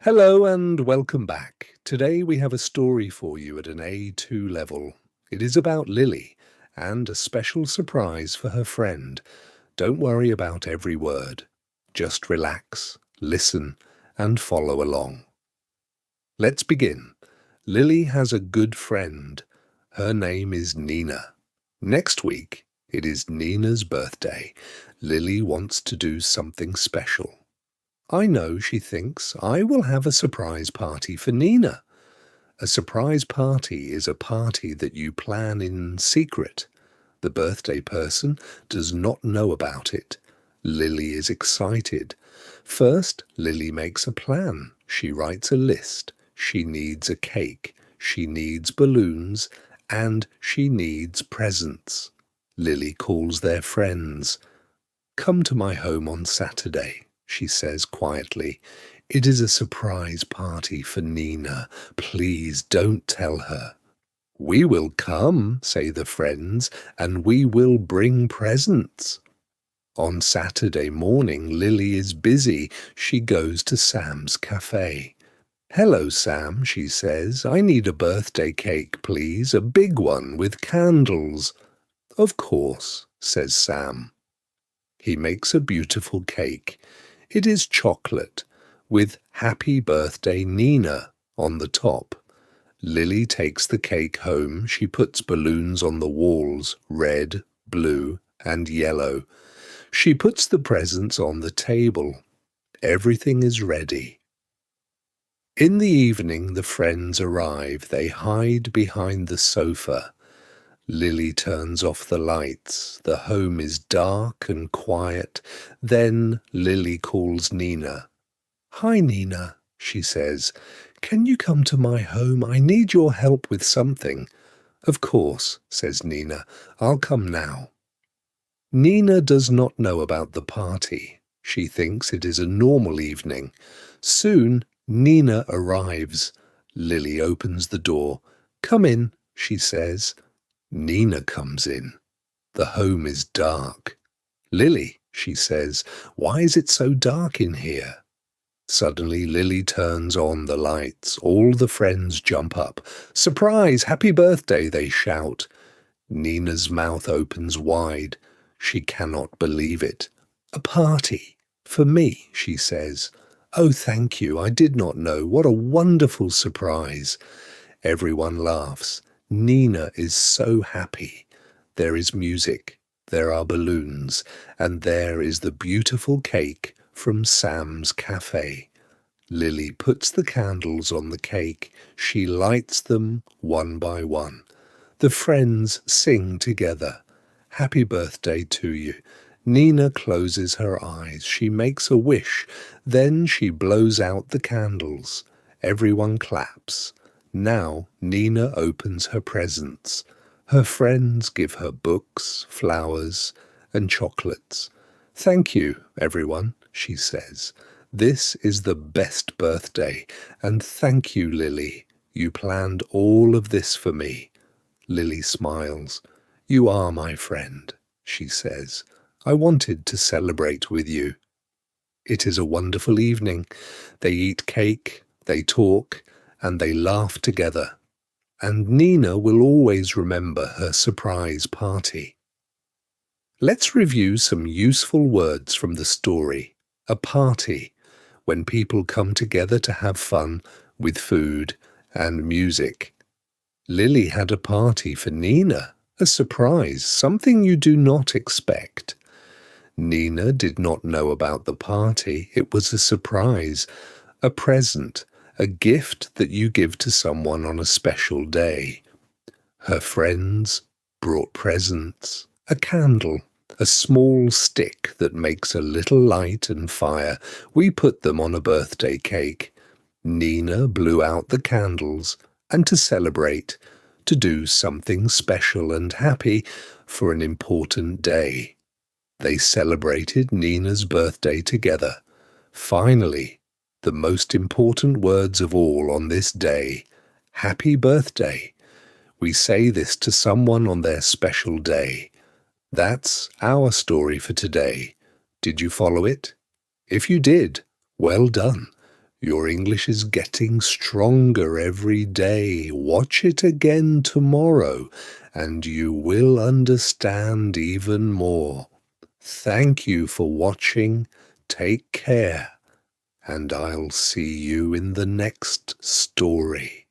Hello and welcome back. Today we have a story for you at an A2 level. It is about Lily and a special surprise for her friend. Don't worry about every word. Just relax, listen, and follow along. Let's begin. Lily has a good friend. Her name is Nina. Next week, it is Nina's birthday. Lily wants to do something special. I know, she thinks, I will have a surprise party for Nina. A surprise party is a party that you plan in secret. The birthday person does not know about it. Lily is excited. First, Lily makes a plan. She writes a list. She needs a cake. She needs balloons. And she needs presents. Lily calls their friends. "Come to my home on Saturday," she says quietly. "It is a surprise party for Nina. Please don't tell her." "We will come," say the friends, "and we will bring presents." On Saturday morning, Lily is busy. She goes to Sam's café. "Hello, Sam," she says. "I need a birthday cake, please, a big one with candles." "Of course," says Sam. He makes a beautiful cake. It is chocolate, with "Happy Birthday, Nina" on the top. Lily takes the cake home. She puts balloons on the walls, red, blue, and yellow. She puts the presents on the table. Everything is ready. In the evening, the friends arrive. They hide behind the sofa. Lily turns off the lights. The home is dark and quiet. Then Lily calls Nina. "Hi, Nina," she says. "Can you come to my home? I need your help with something." "Of course," says Nina. "I'll come now." Nina does not know about the party. She thinks it is a normal evening. Soon, Nina arrives. Lily opens the door. "Come in," she says. Nina comes in. The home is dark. "Lily," she says, "why is it so dark in here?" Suddenly Lily turns on the lights. All the friends jump up. "Surprise! Happy birthday!" they shout. Nina's mouth opens wide. She cannot believe it. "A party! For me," she says. "Oh, thank you. I did not know. What a wonderful surprise." Everyone laughs. Nina is so happy. There is music, there are balloons, and there is the beautiful cake from Sam's cafe. Lily puts the candles on the cake. She lights them one by one. The friends sing together. "Happy birthday to you." Nina closes her eyes. She makes a wish. Then she blows out the candles. Everyone claps. Now Nina opens her presents. Her friends give her books, flowers, and chocolates. "Thank you, everyone," she says. "This is the best birthday, and thank you, Lily. You planned all of this for me." Lily smiles. "You are my friend," she says. "I wanted to celebrate with you." It is a wonderful evening. They eat cake, they talk, and they laugh together. And Nina will always remember her surprise party. Let's review some useful words from the story. A party, when people come together to have fun with food and music. Lily had a party for Nina, a surprise, something you do not expect. Nina did not know about the party. It was a surprise, a present, a gift that you give to someone on a special day. Her friends brought presents, a candle, a small stick that makes a little light and fire. We put them on a birthday cake. Nina blew out the candles, and to celebrate, to do something special and happy for an important day. They celebrated Nina's birthday together. Finally, the most important words of all on this day, happy birthday. We say this to someone on their special day. That's our story for today. Did you follow it? If you did, well done. Your English is getting stronger every day. Watch it again tomorrow, and you will understand even more. Thank you for watching. Take care, and I'll see you in the next story.